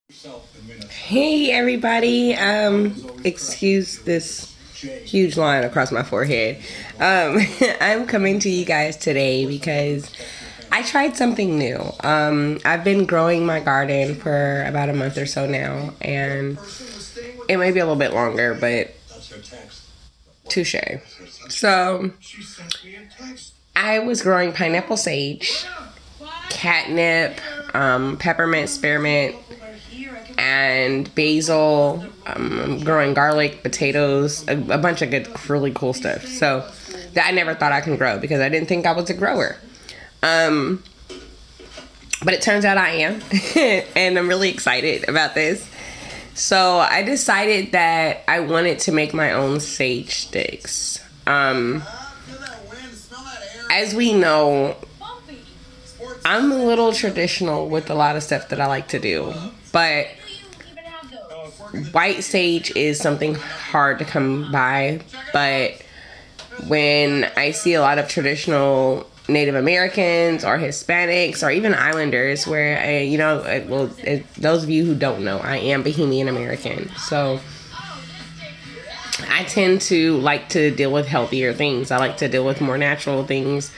Hey everybody, excuse this huge line across my forehead. I'm coming to you guys today because I tried something new. I've been growing my garden for about a month or so now, and it may be a little bit longer, but touche. So, I was growing pineapple sage, catnip, peppermint, spearmint, and basil. I'm growing garlic, potatoes, a bunch of good, really cool stuff. So that I never thought I can grow because I didn't think I was a grower. But it turns out I am, and I'm really excited about this. So I decided that I wanted to make my own sage sticks. As we know, I'm a little traditional with a lot of stuff that I like to do, but white sage is something hard to come by. But when I see a lot of traditional Native Americans or Hispanics or even Islanders, where those of you who don't know, I am Bahamian American, so I tend to like to deal with healthier things. I like to deal with more natural things,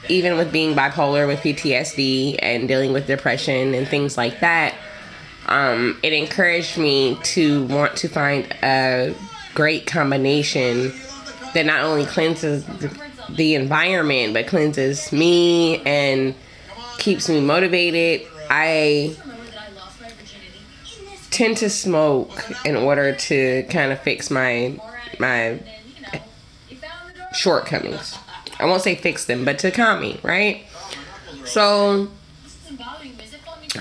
even with being bipolar, with PTSD and dealing with depression and things like that. It encouraged me to want to find a great combination that not only cleanses the environment, but cleanses me and keeps me motivated. I tend to smoke in order to kind of fix my shortcomings. I won't say fix them, but to calm me, right? So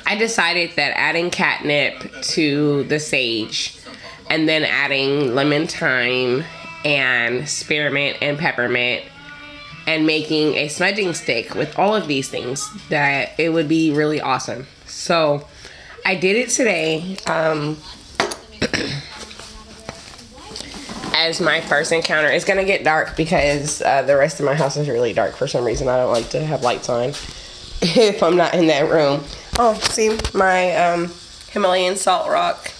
I decided that adding catnip to the sage and then adding lemon thyme and spearmint and peppermint and making a smudging stick with all of these things, that it would be really awesome. So I did it today as my first encounter. It's gonna get dark because the rest of my house is really dark for some reason. I don't like to have lights on if I'm not in that room. Oh, see my Himalayan salt rock.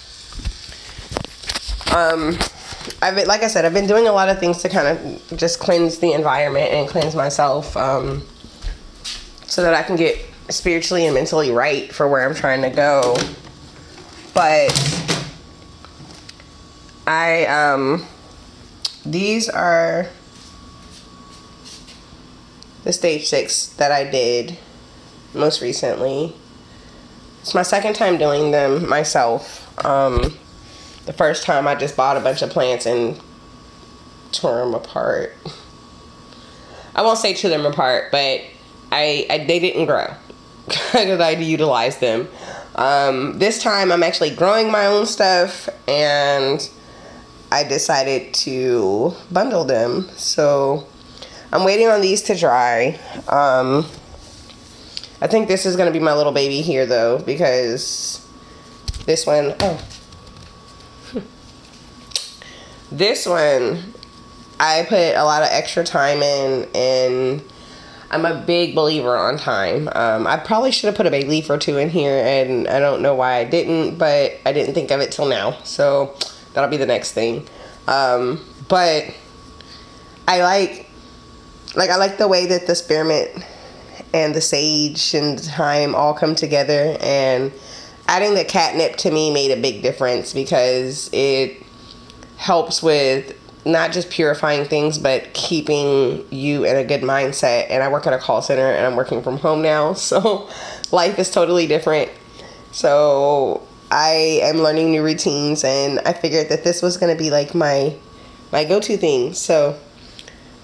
Like I said, I've been doing a lot of things to kind of just cleanse the environment and cleanse myself, so that I can get spiritually and mentally right for where I'm trying to go. But these are the stage sticks that I did most recently. It's my second time doing them myself. The first time I just bought a bunch of plants and tore them apart. I won't say tore them apart, but they didn't grow because I utilized them. This time I'm actually growing my own stuff, and I decided to bundle them. So I'm waiting on these to dry. I think this is going to be my little baby here, though, because this one, this one, I put a lot of extra time in, and I'm a big believer on time. I probably should have put a bay leaf or two in here, and I don't know why I didn't, but I didn't think of it till now. So that'll be the next thing. But I like the way that the spearmint and the sage and the thyme all come together, and adding the catnip to me made a big difference because it helps with not just purifying things, but keeping you in a good mindset. And I work at a call center, and I'm working from home now, so life is totally different. So I am learning new routines, and I figured that this was going to be like my go-to thing. So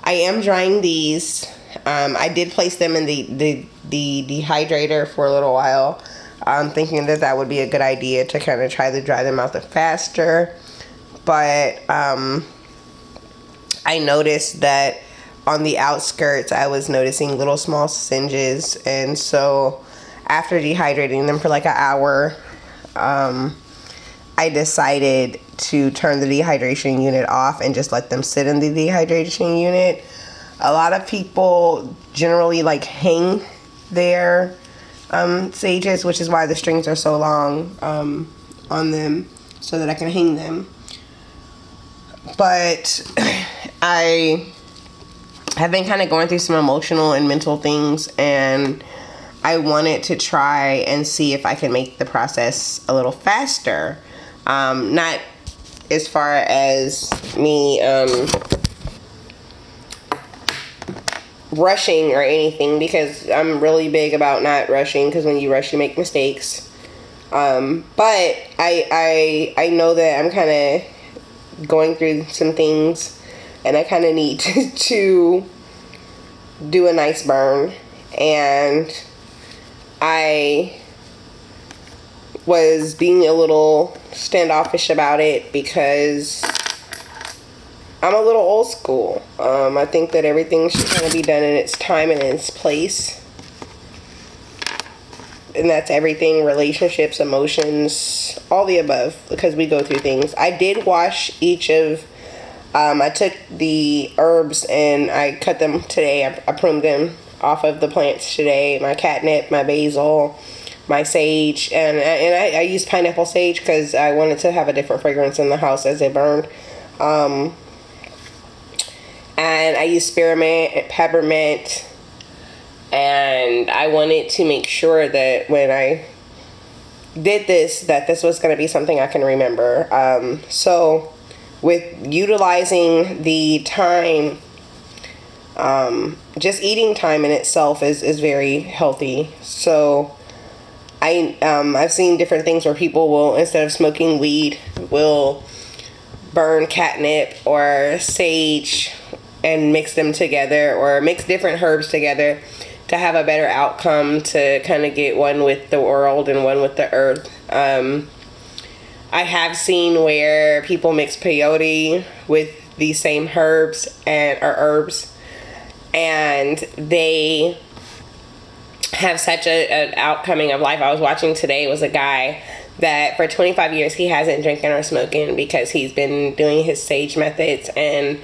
I am drying these. I did place them in the dehydrator for a little while. I'm thinking that would be a good idea to kind of try to dry them out faster. But I noticed that on the outskirts I was noticing little small singes, and so after dehydrating them for like an hour, I decided to turn the dehydration unit off and just let them sit in the dehydration unit. A lot of people generally like hang their sages, which is why the strings are so long on them, so that I can hang them. But I have been kind of going through some emotional and mental things, and I wanted to try and see if I can make the process a little faster. Not as far as me rushing or anything, because I'm really big about not rushing, because when you rush you make mistakes. But I know that I'm kind of going through some things, and I kind of need to do a nice burn. And I was being a little standoffish about it because I'm a little old school. I think that everything should kind of be done in its time and in its place. And that's everything: relationships, emotions, all the above, because we go through things. I did wash each of, I took the herbs and I cut them today. I pruned them off of the plants today. My catnip, my basil, my sage, and I used pineapple sage because I wanted to have a different fragrance in the house as it burned. And I used spearmint and peppermint, and I wanted to make sure that when I did this, that this was going to be something I can remember. So with utilizing the thyme, just eating thyme in itself is very healthy. So I've seen different things where people will, instead of smoking weed, will burn catnip or sage and mix them together, or mix different herbs together to have a better outcome, to kind of get one with the world and one with the earth. I have seen where people mix peyote with these same herbs and herbs, and they have such an outcoming of life. I was watching today was a guy that for 25 years he hasn't drinking or smoking because he's been doing his sage methods, and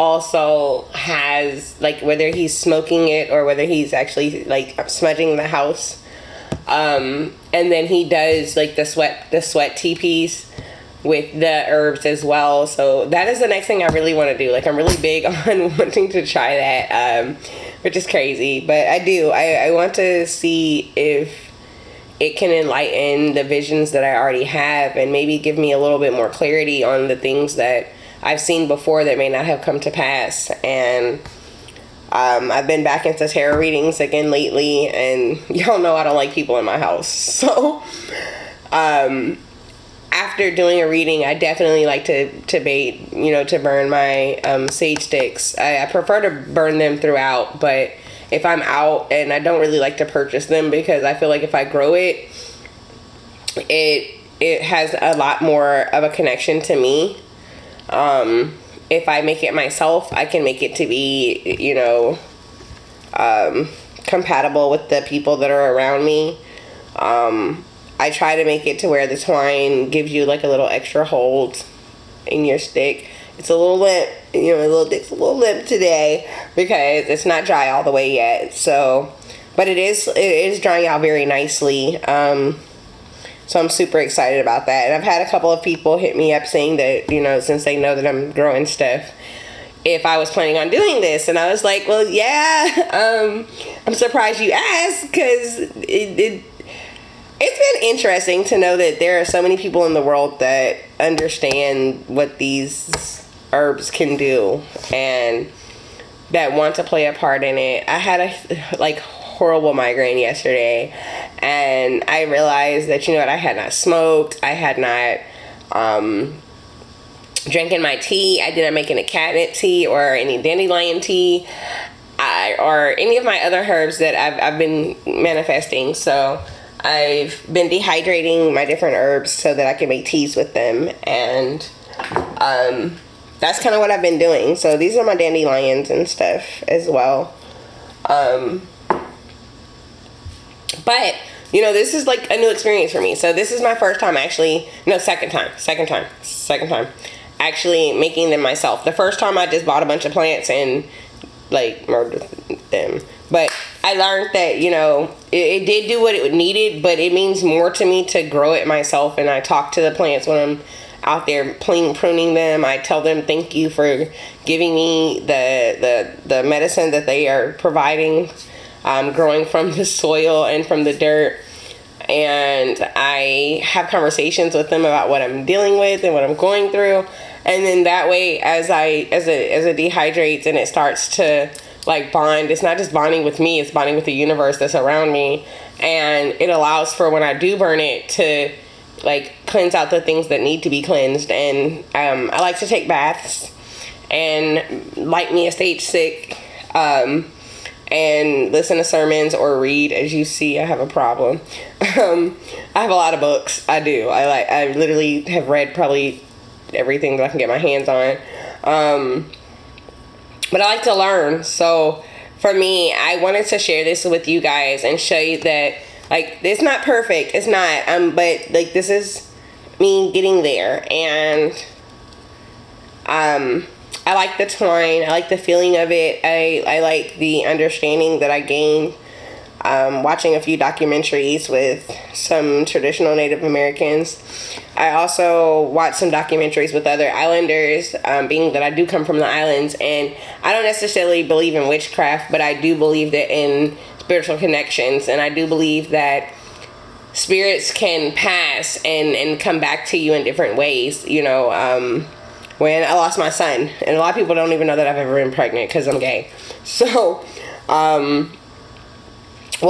also has, like, whether he's smoking it or whether he's actually like smudging the house, and then he does like the sweat teepees with the herbs as well. So that is the next thing I really want to do. Like, I'm really big on wanting to try that, which is crazy, but I want to see if it can enlighten the visions that I already have, and maybe give me a little bit more clarity on the things that I've seen before that may not have come to pass. And I've been back into tarot readings again lately, and y'all know I don't like people in my house. So after doing a reading, I definitely like to burn my sage sticks. I prefer to burn them throughout, but if I'm out, and I don't really like to purchase them, because I feel like if I grow it, it has a lot more of a connection to me. If I make it myself, I can make it to be, compatible with the people that are around me. I try to make it to where the twine gives you like a little extra hold in your stick. It's a little limp, it's a little limp today because it's not dry all the way yet. So, but it is drying out very nicely. So I'm super excited about that. And I've had a couple of people hit me up saying that, since they know that I'm growing stuff, if I was planning on doing this. And I was like, well, yeah, I'm surprised you asked, because it's been interesting to know that there are so many people in the world that understand what these herbs can do and that want to play a part in it. I had a horrible migraine yesterday, and I realized that I had not smoked, I had not drinking my tea, I didn't make any catnip tea or any dandelion tea, or any of my other herbs that I've been manifesting. So I've been dehydrating my different herbs so that I can make teas with them, and that's kind of what I've been doing. So these are my dandelions and stuff as well. But, this is like a new experience for me. So this is my first time second time actually making them myself. The first time I just bought a bunch of plants and murdered them. But I learned that, you know, it did do what it needed, but it means more to me to grow it myself. And I talk to the plants when I'm out there pruning them. I tell them thank you for giving me the medicine that they are providing, growing from the soil and from the dirt. And I have conversations with them about what I'm dealing with and what I'm going through. And then that way, as it dehydrates and it starts to like bond, it's not just bonding with me, it's bonding with the universe that's around me. And it allows for when I do burn it to like cleanse out the things that need to be cleansed. And I like to take baths and light me a sage stick, and listen to sermons or read. As you see, I have a problem. I have a lot of books. I do. I literally have read probably everything that I can get my hands on. But I like to learn. So for me, I wanted to share this with you guys and show you that, like, it's not perfect. It's not. But like, this is me getting there. And I like the twine. I like the feeling of it. I like the understanding that I gained watching a few documentaries with some traditional Native Americans. I also watched some documentaries with other islanders, being that I do come from the islands, and I don't necessarily believe in witchcraft, but I do believe that in spiritual connections, and I do believe that spirits can pass and come back to you in different ways. You know, when I lost my son, and a lot of people don't even know that I've ever been pregnant because I'm gay. So, well,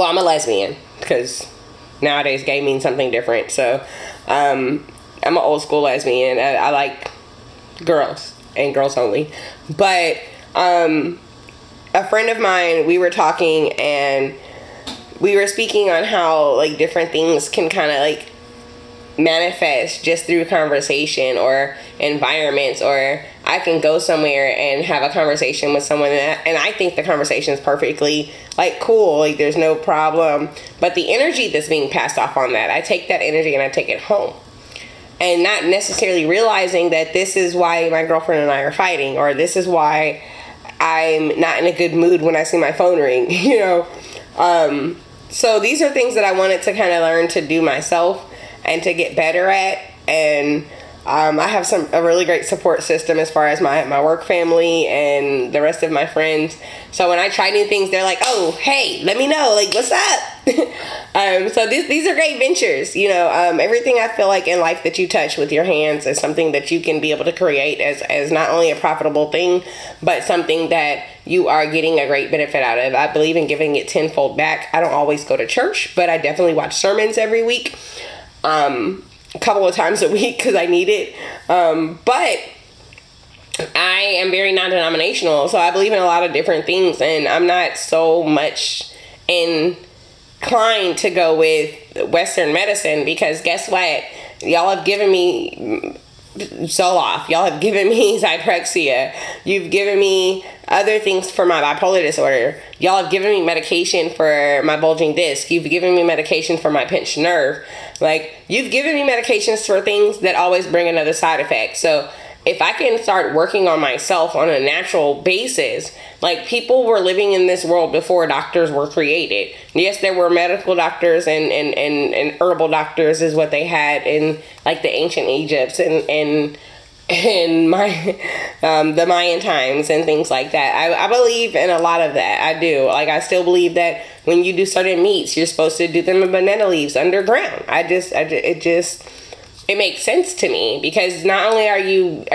I'm a lesbian because nowadays gay means something different. So, I'm an old school lesbian. I like girls and girls only. But a friend of mine, we were talking and we were speaking on how like different things can kind of like manifest just through conversation or environments, or I can go somewhere and have a conversation with someone and I think the conversation is perfectly like cool, like there's no problem, but the energy that's being passed off on that, I take that energy and I take it home, and not necessarily realizing that this is why my girlfriend and I are fighting, or this is why I'm not in a good mood when I see my phone ring, you know. So these are things that I wanted to kind of learn to do myself and to get better at. And I have a really great support system as far as my work family and the rest of my friends. So when I try new things, they're like, oh, hey, let me know, like, what's up? So these are great ventures, you know. Everything I feel like in life that you touch with your hands is something that you can be able to create as not only a profitable thing, but something that you are getting a great benefit out of. I believe in giving it tenfold back. I don't always go to church, but I definitely watch sermons every week. A couple of times a week because I need it. But I am very non-denominational, so I believe in a lot of different things, and I'm not so much inclined to go with Western medicine because guess what? Y'all have given me Zoloft. Y'all have given me Zyprexia. You've given me other things for my bipolar disorder. Y'all have given me medication for my bulging disc. You've given me medication for my pinched nerve. Like, you've given me medications for things that always bring another side effect. So if I can start working on myself on a natural basis, like, people were living in this world before doctors were created. Yes, there were medical doctors and herbal doctors is what they had in like the ancient Egypts and my the Mayan times and things like that. I believe in a lot of that. I do. Like, I still believe that when you do certain meats, you're supposed to do them in banana leaves underground. It makes sense to me because not only are you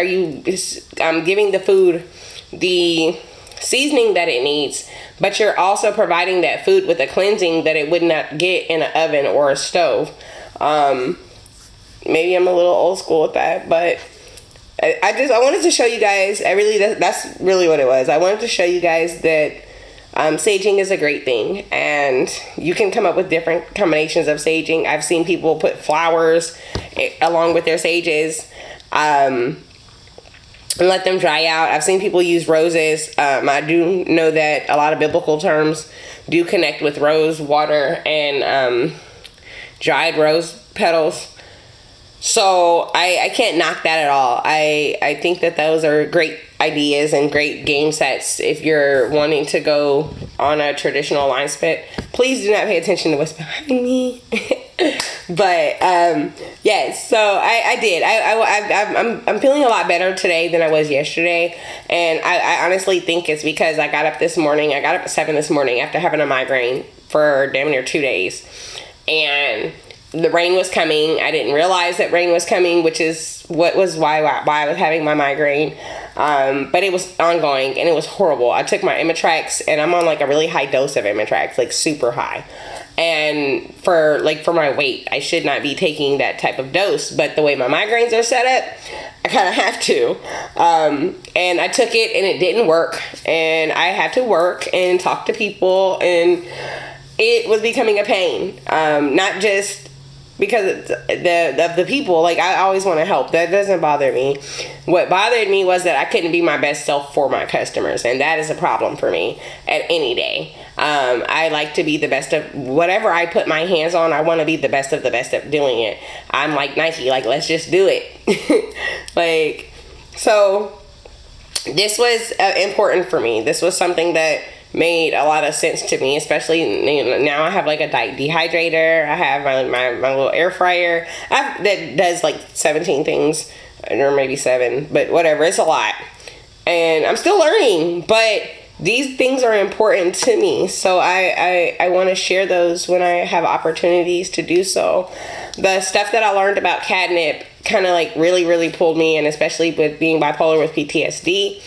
giving the food the seasoning that it needs, but you're also providing that food with a cleansing that it would not get in an oven or a stove. Maybe I'm a little old school with that, but I wanted to show you guys. That's really what it was. I wanted to show you guys that saging is a great thing, and you can come up with different combinations of saging. I've seen people put flowers along with their sages and let them dry out. I've seen people use roses. I do know that a lot of biblical terms do connect with rose water and dried rose petals. So I can't knock that at all. I think that those are great ideas and great game sets if you're wanting to go on a traditional line split. Please do not pay attention to what's behind me. But yes, so I did. I'm feeling a lot better today than I was yesterday, and I honestly think it's because I got up this morning. I got up at 7 this morning after having a migraine for damn near 2 days, and the rain was coming. I didn't realize that rain was coming, which is why I was having my migraine. But it was ongoing and it was horrible. I took my Imitrex, and I'm on like a really high dose of Imitrex, like super high. And for my weight, I should not be taking that type of dose, but the way my migraines are set up, I kind of have to. And I took it and it didn't work, and I had to work and talk to people, and it was becoming a pain. Not just because of the people. Like, I always want to help. That doesn't bother me. What bothered me was that I couldn't be my best self for my customers, and that is a problem for me at any day. I like to be the best of whatever I put my hands on. I want to be the best of doing it. I'm like Nike, like, let's just do it. Like, so this was important for me. This was something that made a lot of sense to me, especially, you know, now I have like a dehydrator. I have my little air fryer that does like 17 things, or maybe 7, but whatever, it's a lot. And I'm still learning, but these things are important to me, so I want to share those when I have opportunities to do so. The stuff that I learned about catnip kind of like really pulled me in, especially with being bipolar with PTSD.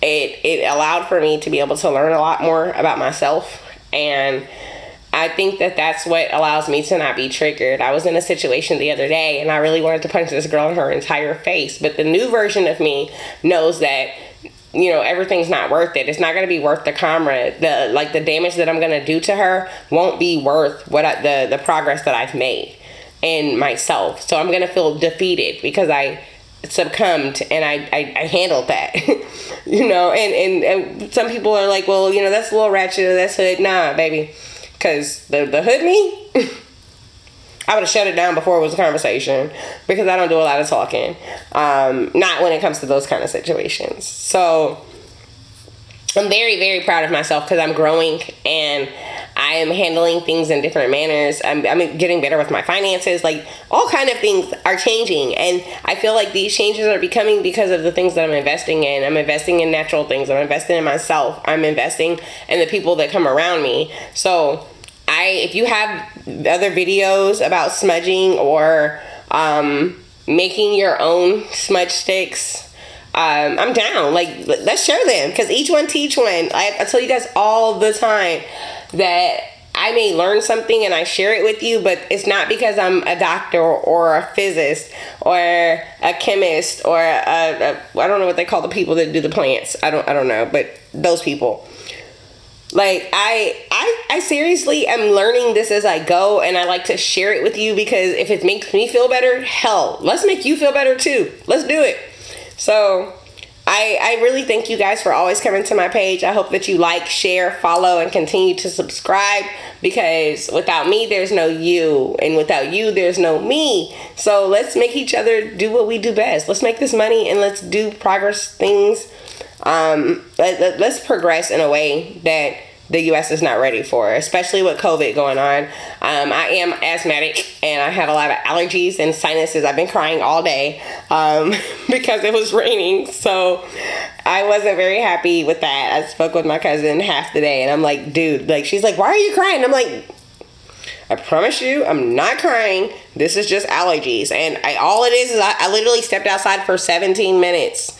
It allowed for me to be able to learn a lot more about myself, and I think that that's what allows me to not be triggered. I was in a situation the other day, and I really wanted to punch this girl in her entire face, but the new version of me knows that, you know, everything's not worth it. It's not going to be worth the karma. The damage that I'm going to do to her won't be worth the progress that I've made in myself. So I'm going to feel defeated because I succumbed and I handled that. You know, and some people are like, well, you know, that's a little ratchet, that's hood. Nah, baby, because the hood me, I would have shut it down before it was a conversation, because I don't do a lot of talking, not when it comes to those kind of situations. So I'm very proud of myself, because I'm growing and I am handling things in different manners. I'm getting better with my finances. Like, all kind of things are changing, and I feel like these changes are becoming because of the things that I'm investing in. I'm investing in natural things. I'm investing in myself. I'm investing in the people that come around me. So if you have other videos about smudging or making your own smudge sticks, I'm down. Like, let's share them, because each one teach one. I tell you guys all the time that I may learn something and I share it with you, but it's not because I'm a doctor or a physicist or a chemist or I don't know what they call the people that do the plants. I don't know, but those people. Like, I seriously am learning this as I go, and I like to share it with you, because if it makes me feel better, hell, let's make you feel better too. Let's do it. So I really thank you guys for always coming to my page. I hope that you like, share, follow, and continue to subscribe, because without me, there's no you, and without you, there's no me. So let's make each other do what we do best. Let's make this money, and let's do progress things. Let's progress in a way that the U.S. is not ready for, especially with COVID going on. I am asthmatic, and I have a lot of allergies and sinuses. I've been crying all day because it was raining, so I wasn't very happy with that. I spoke with my cousin half the day, and I'm like, dude, like, she's like, why are you crying? I'm like, I promise you, I'm not crying. This is just allergies. And all it is I literally stepped outside for 17 minutes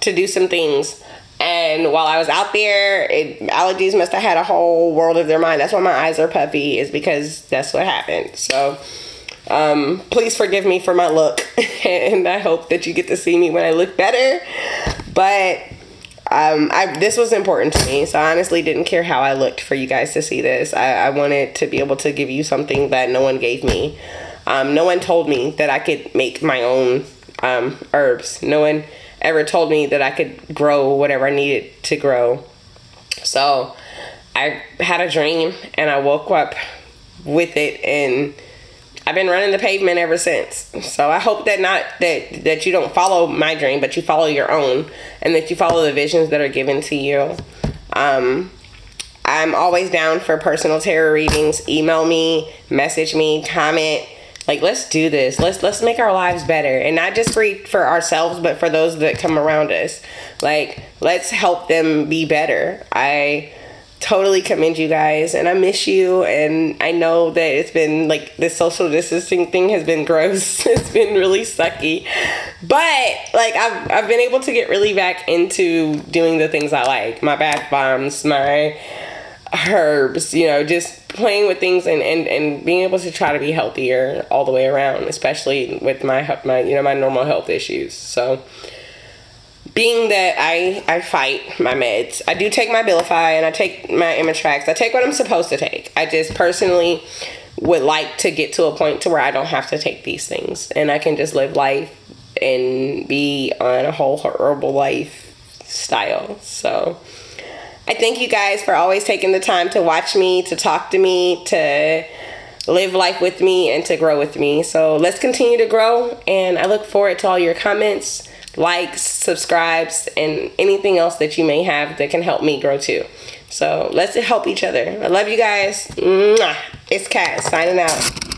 to do some things. And while I was out there, allergies must have had a whole world of their mind. That's why my eyes are puffy, is because that's what happened. So please forgive me for my look. And I hope that you get to see me when I look better. But this was important to me. So I honestly didn't care how I looked for you guys to see this. I wanted to be able to give you something that no one gave me. No one told me that I could make my own herbs. No one ever told me that I could grow whatever I needed to grow. So I had a dream, and I woke up with it, and I've been running the pavement ever since. So I hope that you don't follow my dream, but you follow your own, and that you follow the visions that are given to you. I'm always down for personal tarot readings. Email me, message me, comment. Like, let's do this. Let's make our lives better. And not just for ourselves, but for those that come around us. Like, let's help them be better. I totally commend you guys, and I miss you. And I know that it's been like this social distancing thing has been gross. It's been really sucky, but like I've been able to get really back into doing the things I like. My bath bombs, my herbs, you know, just playing with things and being able to try to be healthier all the way around, especially with my you know, my normal health issues. So being that I fight my meds, I do take my Abilify and I take my Imatrax. I take what I'm supposed to take. I just personally would like to get to a point to where I don't have to take these things and I can just live life and be on a whole herbal lifestyle. So I thank you guys for always taking the time to watch me, to talk to me, to live life with me, and to grow with me. So let's continue to grow, and I look forward to all your comments, likes, subscribes, and anything else that you may have that can help me grow too. So let's help each other. I love you guys. Mwah. It's Kat signing out.